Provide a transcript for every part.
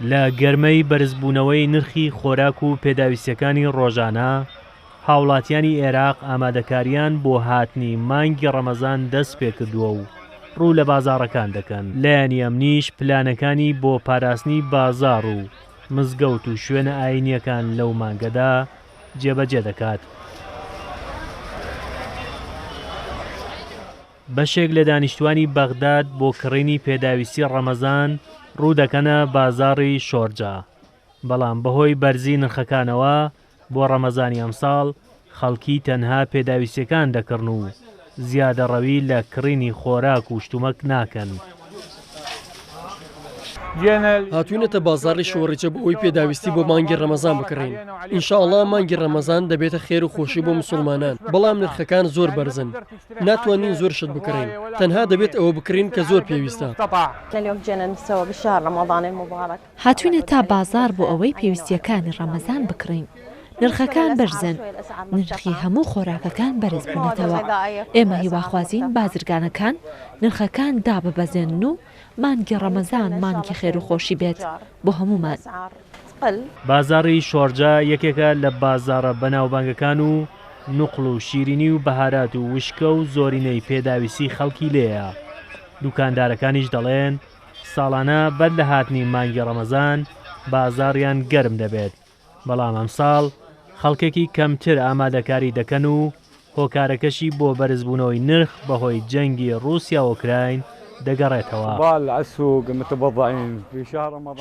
لە گەرمەی بەرزبوونەوەی نرخی خۆراک و پێداویستیەکانی ڕۆژانە هاوڵاتیانی عێراق ئامادەکاریان بۆ هاتنی مانگی ڕەمەزان دەست پێکردووە و ڕوو لە بازاڕەکان دەکەن. لایەنی ئەمنیش پلانەکانی بۆ پاراستنی بازاڕ و مزگەوت و شوێنە ئاینیەکان لەو مانگەدا جێبەجێ دەکات. بەشێک لە دانیشتوانی بەغداد بۆ کڕینی پێداویستی ڕەمەزان ڕوو دەکەنە بازاڕی شۆرجا، بەڵام بەهۆی بەرزی نرخەکانەوە بۆ ڕەمەزانی ئەمساڵ خەڵکی تەنها پێداویستیەکان دەکڕن و زیادەڕەوی لە کڕینی خۆراک و شتومەک ناکەن. هاتوونەتە بازاڕی شۆڕیجە بۆ ئەوی پێداویستی بۆ مانگی ڕەمەزان بکڕین. ئینشاءڵڵا مانگی ڕەمەزان دەبێتە خێر و خۆشی بۆ مسلمانان، بەڵام نرخەکان زۆر بەرزن، ناتوانین زۆر شت بکڕین، تەنها دەبێت ئەوە بکڕین کە زۆر پێویستە. هاتوونە تا بازار بۆ ئەوەی پێویستیەکانی ڕەمەزان بکڕین. نرخەکان بەرزن، نرخی هەموو خۆراکەکان بەرز بوونەتەوە. ئێمە هیواخوازین بازرگانەکان نرخەکان داببەزێن و مانگی ڕەمەزان مانگی خێر و خۆشی بێت بۆ هەمومان. بازاڕی شۆرجا یەکێکە لە بازاڕە بەناوبانگەکان و نوقڵ و شیرینی و بەهارات و وشکە و زۆرینەی پێداویستی خەڵکی لێیە. دوکاندارەکانیش دەڵێن ساڵانە بەر لە هاتنی مانگی ڕەمەزان بازاڕیان گەرم دەبێت، بەڵام ئەمساڵ خەڵکێکی کەمتر ئامادەکاری دەکەن و هۆکارەکەشی بۆ بەرزبوونەوەی نرخ بەهۆی جەنگی رووسیا و ئوکراین دەگەڕێتەوە.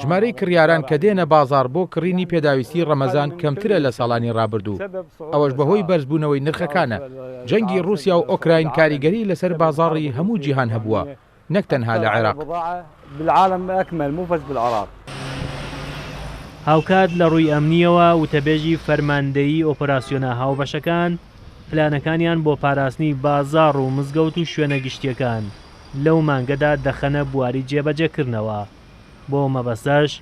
ژمارەی کڕیاران کە دێنە بازار بۆ کڕینی پێداویستی ڕەمەزان کەمترە لە ساڵانی ڕابردوو. ئەوەش بەهۆی بەرزبوونەوەی نرخەکانە. جەنگی رووسیا و ئۆکراین کاریگەری لەسەر بازاڕی هەموو جیهان هەبووە، نەک تەنها لە عێراق. هاوکات لە ڕووی ئەمنیەوە وتەبێژی فەرماندەیی ئۆپەراسیۆنە هاوبەشەکان پلانەکانیان بۆ پاراستنی بازاڕ و مزگەوت و شوێنە گشتیەکان لەو مانگەدا دەخەنە بواری جێبەجێکردنەوە. بۆ مەبەستەش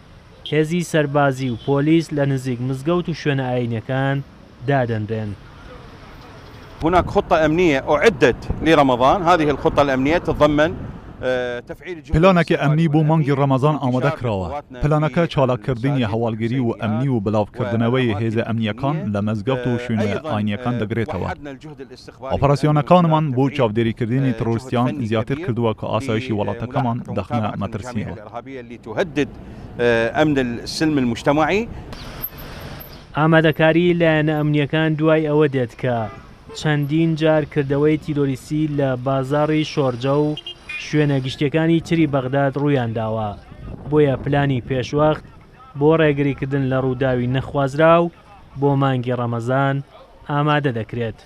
هێزی سەربازی و پۆلیس لە نزیک مزگەوت و شوێنە ئاینیەکان دادەنرێن. هناك خطة أمنية أعدت لرمضان. هذه الخطة الأمنية تتضمن پلانێکی ئەمنی بۆ مانگی ڕەمەزان ئامادە کراوە. پلانەکە چالاکردنی هەواڵگیری و ئەمنی و بڵاوکردنەوەی هێزە ئەمنیەکان لە مەزگەوت و شوێنە ئاینیەکان دەگرێتەوە. ئۆپەراسیۆنەکانمان بۆ چاودێریکردنی ترۆریستیان زیاتر کردووە کە ئاسایشی وڵاتەکەمان دەخنە مەترسیەوە. ئامادەکاری لایەنە ئەمنیەکان دوای ئەوە دێت کە چەندین جار کردەوەی تیرۆریستی لە بازاڕی شۆرجە و شوێنە گشتیەکانی تری بەغداد ڕوویان داوە. بۆیە پلانی پێشوەخت بۆ ڕێگریکردن لە ڕووداوی نەخوازراو بۆ مانگی ڕەمەزان ئامادە دەکرێت.